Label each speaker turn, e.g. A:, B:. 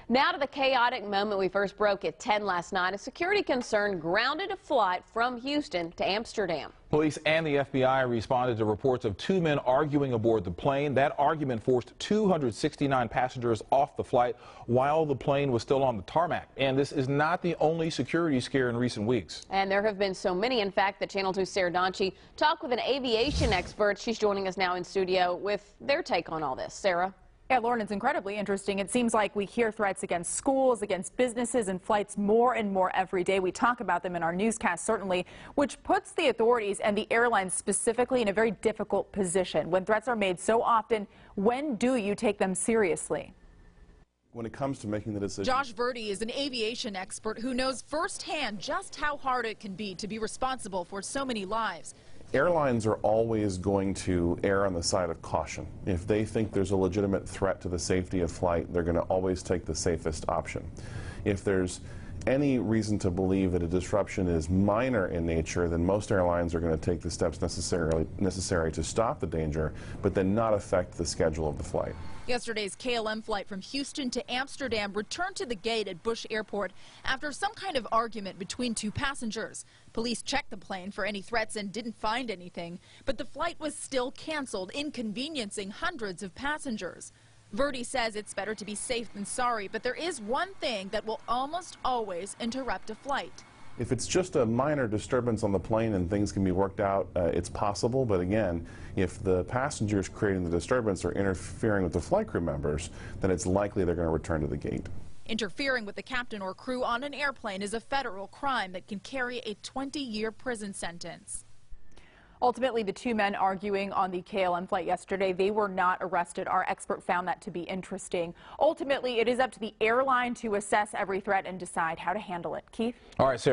A: Now to the chaotic moment we first broke at 10 last night. A security concern grounded a flight from Houston to Amsterdam.
B: Police and the FBI responded to reports of two men arguing aboard the plane. That argument forced 269 passengers off the flight while the plane was still on the tarmac. And this is not the only security scare in recent weeks.
A: And there have been so many, in fact, that Channel 2's Sara Donchey talked with an aviation expert. She's joining us now in studio with their take on all this. Sarah?
C: Yeah, Lauren, it's incredibly interesting. It seems like we hear threats against schools, against businesses and flights more and more every day. We talk about them in our newscast, certainly, which puts the authorities and the airlines specifically in a very difficult position. When threats are made so often, when do you take them seriously?
D: When it comes to making the decision.
E: Josh Verdi is an aviation expert who knows firsthand just how hard it can be to be responsible for so many lives.
D: Airlines are always going to err on the side of caution. If they think there's a legitimate threat to the safety of flight, they're going to always take the safest option. If there's any reason to believe that a disruption is minor in nature, then most airlines are going to take the steps necessary to stop the danger, but then not affect the schedule of the flight.
E: Yesterday's KLM flight from Houston to Amsterdam returned to the gate at Bush Airport after some kind of argument between two passengers. Police checked the plane for any threats and didn't find anything, but the flight was still canceled, inconveniencing hundreds of passengers. Verdi says it's better to be safe than sorry, but there is one thing that will almost always interrupt a flight.
D: If it's just a minor disturbance on the plane and things can be worked out, it's possible. But again, if the passengers creating the disturbance are interfering with the flight crew members, then it's likely they're going to return to the gate.
E: Interfering with the captain or crew on an airplane is a federal crime that can carry a 20-year prison sentence.
C: Ultimately, the two men arguing on the KLM flight yesterday, they were not arrested. Our expert found that to be interesting. Ultimately, it is up to the airline to assess every threat and decide how to handle it. Keith?
B: All right, Sarah.